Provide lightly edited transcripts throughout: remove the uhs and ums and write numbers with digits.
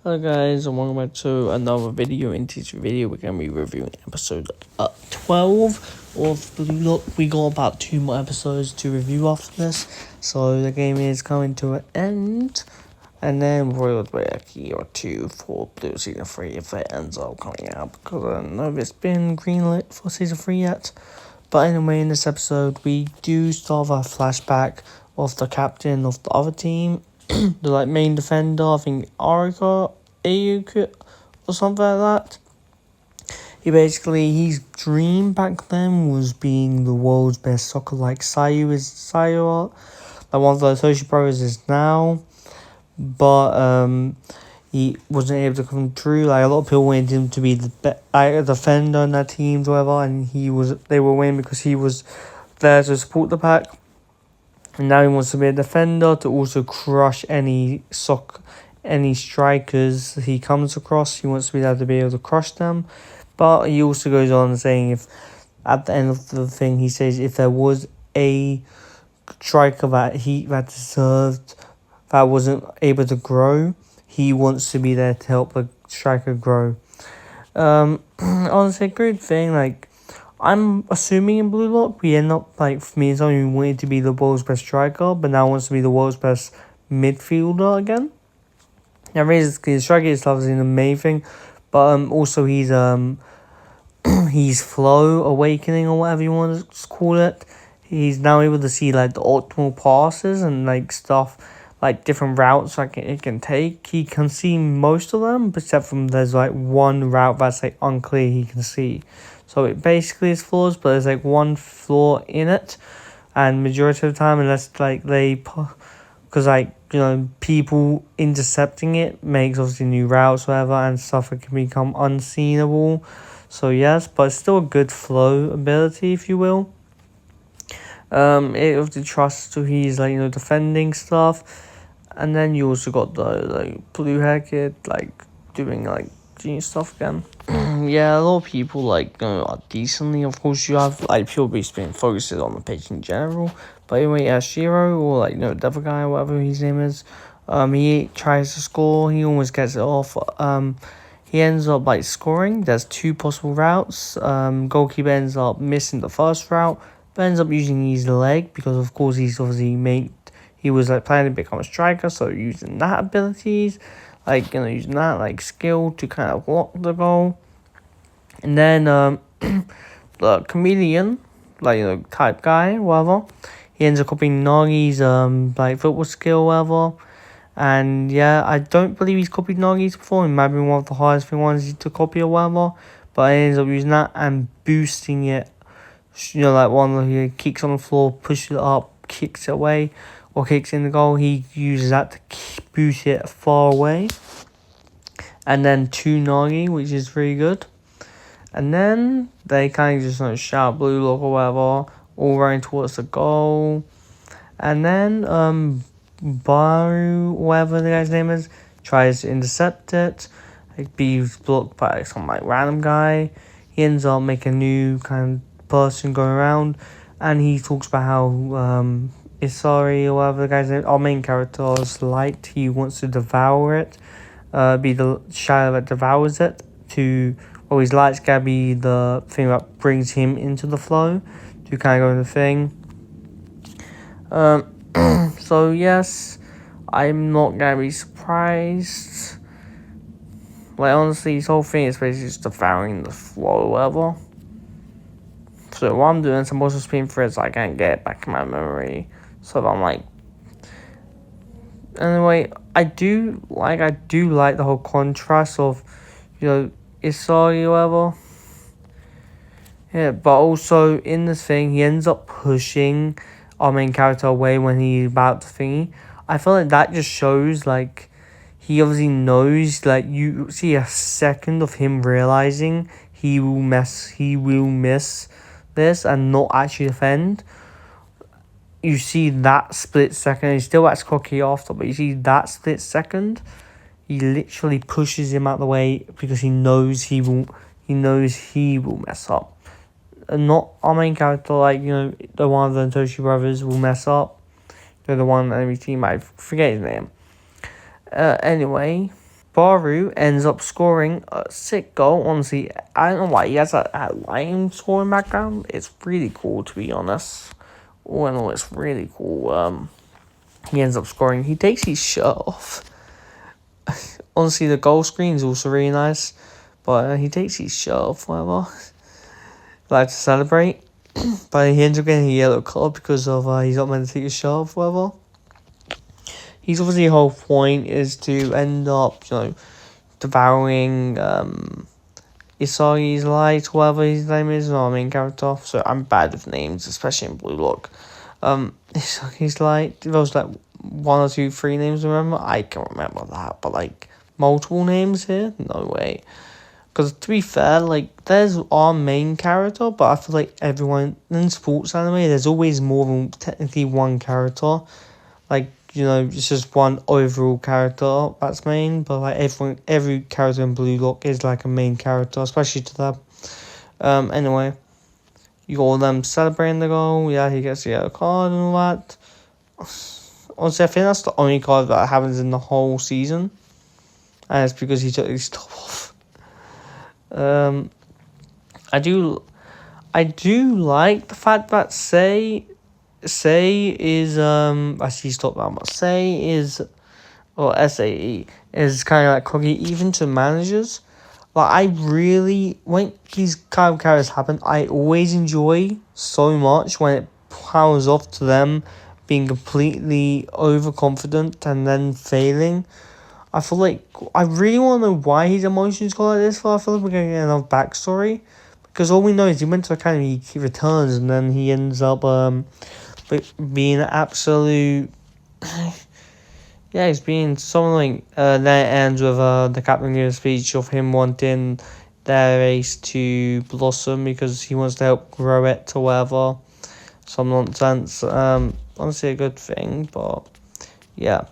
Hello guys, and welcome back to another video. In today's video, we're going to be reviewing episode 12 of Blue Lock. We got about 2 more episodes to review after this, so the game is coming to an end. And then we'll wait a year or two for Blue Season 3 if it ends up coming out, because I don't know if it's been greenlit for Season 3 yet. But anyway, in this episode, we do start a flashback of the captain of the other team, the main defender, I think Ayuka or something like that. His dream back then was being the world's best soccer, like Sayu, like one of the Toshi brothers is now. But he wasn't able to come true. Like, a lot of people wanted him to be the defender on that team, whatever, and they were winning because he was there to support the pack. And now he wants to be a defender to also crush any strikers he comes across. He wants to be able to be able to crush them. But he also goes on saying, if at the end of the thing, he says if there was a striker that deserved, that wasn't able to grow, he wants to be there to help the striker grow. Honestly, a good thing. Like, I'm assuming in Blue Lock, we end up, like, for me, it's only wanted to be the world's best striker, but now wants to be the world's best midfielder again. Now, basically, the striker itself is an amazing, but also he's flow awakening or whatever you want to call it. He's now able to see, like, the optimal passes and, like, stuff, like, different routes it can take. He can see most of them, except from there's, like, one route that's, like, unclear he can see. So it basically is flaws, but there's, like, one flaw in it. And majority of the time, unless, like, because, like, you know, people intercepting it makes, obviously, new routes, whatever, and stuff that can become unseenable. So, yes, but it's still a good flow ability, if you will. It obviously trusts to his, like, you know, defending stuff. And then you also got the, like, blue hair kid, like, doing, like, genius stuff again. Yeah, a lot of people, like, you know, are decently. Of course, you have, like, people being focuses on the page in general. But anyway, Shiro, or, like, you know, Devil Guy, whatever his name is, he tries to score, he almost gets it off. He ends up, like, scoring. There's 2 possible routes. Goalkeeper ends up missing the first route, but ends up using his leg, because, of course, he was, like, planning to become a striker, so using that abilities, like, you know, using that, like, skill to kind of block the goal. And then, the chameleon, like, you know, type guy, whatever, he ends up copying Nagi's, like, football skill, whatever. And, yeah, I don't believe he's copied Nagi's before. It might have been one of the hardest ones to copy or whatever. But he ends up using that and boosting it. You know, like, one where he kicks on the floor, pushes it up, kicks it away, or kicks in the goal. He uses that to boost it far away. And then 2 Nagi, which is really good. And then they kind of just, you know, shout Blue Lock or whatever, all running towards the goal. And then Baru, whatever the guy's name is, tries to intercept it. Like, being blocked by some, like, random guy. He ends up making a new kind of person going around, and he talks about how Isari or whatever the guy's name, our main character is light. He wants to devour it, be the shadow that devours it. His light's gotta be the thing that brings him into the flow to kind of go in the thing. So yes, I'm not gonna be surprised. Like, honestly, this whole thing is basically just devouring the flow or whatever. So what I'm doing is I'm also speaking through it so I can't get it back in my memory. So I'm like, anyway, I do like the whole contrast of, you know, Isari or whatever. Yeah, but also in this thing, he ends up pushing our main character away when he's about to thingy. I feel like that just shows, like, he obviously knows, like, you see a second of him realizing he will miss this and not actually defend. You see that split second. He still acts cocky after, but you see that split second, he literally pushes him out the way because he knows he will mess up. And not our main character, like, you know, the one of the Toshi brothers will mess up. They're the one enemy team, I forget his name. Anyway, Baru ends up scoring a sick goal. Honestly, I don't know why he has a lime scoring background. It's really cool, to be honest. All in all, it's really cool. He ends up scoring. He takes his shirt off. Honestly, the goal screen is also really nice. But he takes his shirt off, whatever. Like to celebrate. But he ends up getting a yellow card because of he's not meant to take his shirt off, whatever. He's obviously the whole point is to end up, devouring Isagi's light, whatever his name is, our main character. So I'm bad with names, especially in Blue Lock. Isagi's light. There was like 1 or 2, 3 names. Remember? I can't remember that, but like multiple names here. No way. Because to be fair, like there's our main character, but I feel like everyone in sports anime, there's always more than technically one character. Like, it's just one overall character that's main, but like every character in Blue Lock is like a main character, especially to them. Anyway, you got all them celebrating the goal. Yeah, he gets the yellow card and all that. Honestly, I think that's the only card that happens in the whole season, and it's because he took his top off. I do like the fact that Sei is I see stop that, but Sei is, or SAE is kind of like coggy even to managers. Like I really, when these kind of characters happen, I always enjoy so much when it powers off to them being completely overconfident and then failing. I feel like I really want to know why his emotions go like this. I feel like we're going to get enough backstory, because all we know is he went to academy, he returns, and then he ends up being an absolute. Yeah, he's being something. Then it ends with the captain giving a speech of him wanting their race to blossom because he wants to help grow it to whatever. Some nonsense. Honestly, a good thing, but yeah.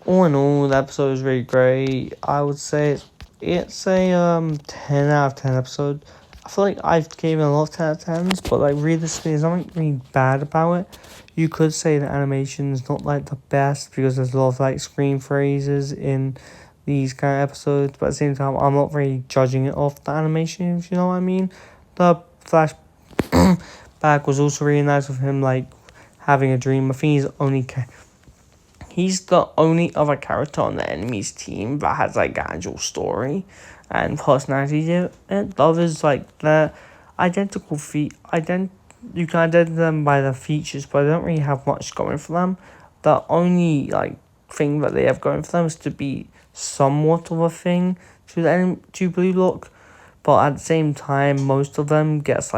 All in all, the episode is really great. I would say it's a 10 out of 10 episode. I feel like I've given a lot of 10 out of 10s, but like realistically, there's nothing really bad about it. You could say the animation is not like the best because there's a lot of like screen phrases in these kind of episodes, but at the same time, I'm not really judging it off the animation, if you know what I mean. The flashback was also really nice with him like having a dream. I think he's the only other character on the enemy's team that has like an actual story and personality to it. The others, like, they're identical you can identify them by their features, but they don't really have much going for them. The only like thing that they have going for them is to be somewhat of a thing to Blue Lock, but at the same time, most of them get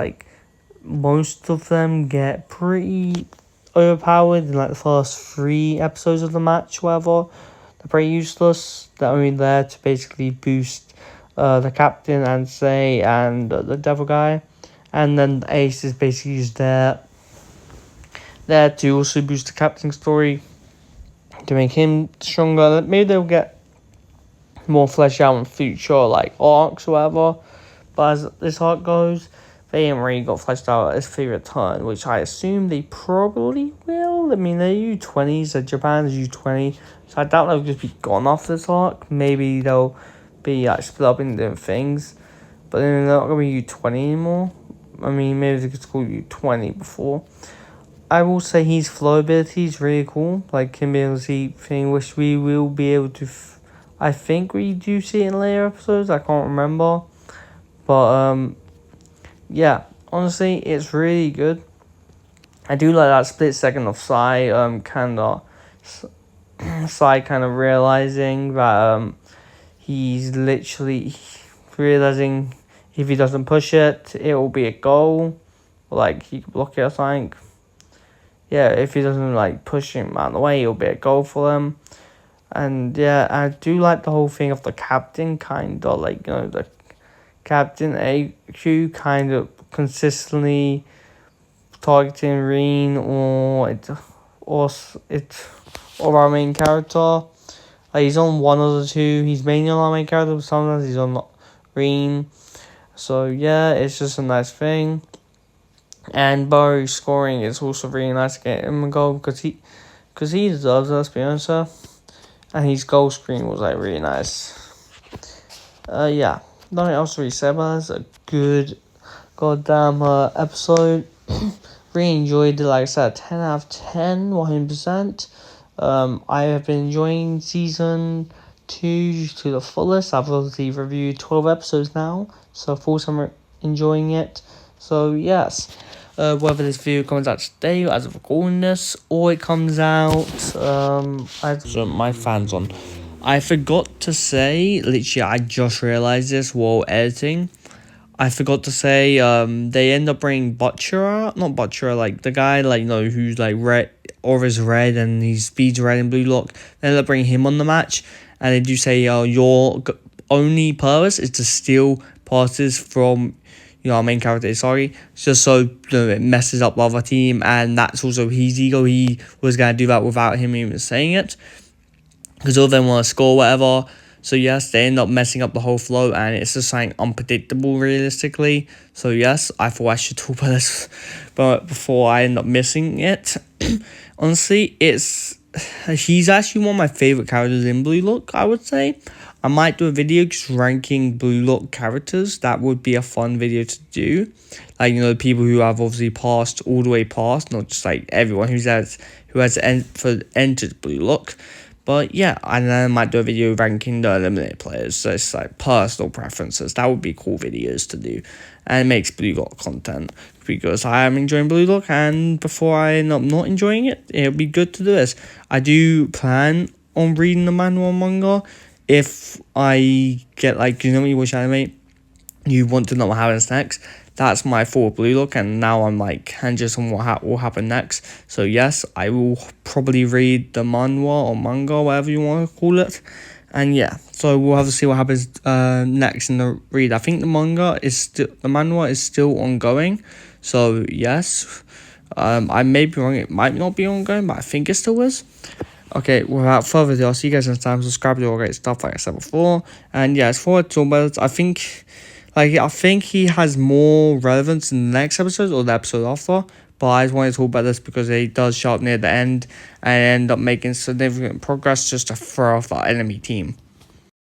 pretty overpowered in like the first 3 episodes of the match, whatever. They're pretty useless. They're only there to basically boost the captain and Sei and the devil guy, and then the Ace is basically just there to also boost the captain's story to make him stronger. Maybe they'll get more fleshed out in future like arcs or whatever, but as this arc goes, they haven't really got fleshed out as they return, which I assume they probably will. I mean, they're U20s, so Japan's U20, so I doubt they'll just be gone off this arc. Maybe they'll be split up into different things, but then they're not going to be U20 anymore. I mean, maybe they could call U20 before. I will say his flow ability is really cool, like him being able to see thing, which we will be able to. I think we do see it in later episodes. I can't remember, but yeah, honestly, it's really good. I do like that split second of Sai, kind of realizing that he's literally realizing if he doesn't push it, it will be a goal, like he can block it or something. Yeah, if he doesn't like push him out of the way, it'll be a goal for them. And yeah, I do like the whole thing of the captain, kind of like, the Captain AQ kind of consistently targeting Rin or our main character. Like, he's on one of the two. He's mainly on our main character, but sometimes he's on Rin. So yeah, it's just a nice thing. And Baru scoring is also really nice to get him a goal because he deserves it, let's be honest. and his goal screen was like really nice. Yeah, nothing else to really say about this. A good goddamn episode. Really enjoyed it. Like I said, 10 out of 10, 100%. I have been enjoying season 2 to the fullest. I've obviously reviewed 12 episodes now, so of course I'm enjoying it. So yes, whether this video comes out today as of recording this, or it comes out as my fans on. I forgot to say, literally I just realized this while editing. I forgot to say, they end up bringing Butcher, not Butcher, like the guy, like, you know, who's like red, aura's red and he speeds red and blue lock. They end up bringing him on the match, and they do say, your only purpose is to steal passes from, you know, our main character, sorry, just so, you know, it messes up the other team, and that's also his ego. He was going to do that without him even saying it, because all of them want to score whatever. So yes, they end up messing up the whole flow, and it's just something unpredictable realistically. So yes, I thought I should talk about this, but before I end up missing it. Honestly, he's actually one of my favorite characters in Blue Lock, I would say. I might do a video just ranking Blue Lock characters. That would be a fun video to do. Like, you know, people who have obviously passed all the way past, not just like everyone who has entered Blue Lock. But yeah, and then I might do a video ranking the eliminated players. So it's like personal preferences. That would be cool videos to do. And it makes Blue Lock content, because I am enjoying Blue Lock, and before I end up not enjoying it, it'll be good to do this. I do plan on reading the manual manga. If I get, like, you know, when you watch anime, you want to know what happens next. That's my full Blue Lock, and now I'm like anxious on what will happen next. So yes, I will probably read the manhwa or manga, whatever you want to call it. And yeah, so we'll have to see what happens next in the read. I think the manhwa is still ongoing. So yes, I may be wrong. It might not be ongoing, but I think it still is. Okay, without further ado, I'll see you guys next time. Subscribe to all great stuff like I said before. And yeah, as for Torment, I think he has more relevance in the next episode or the episode after. But I just wanted to talk about this because he does show up near the end and end up making significant progress just to throw off the enemy team.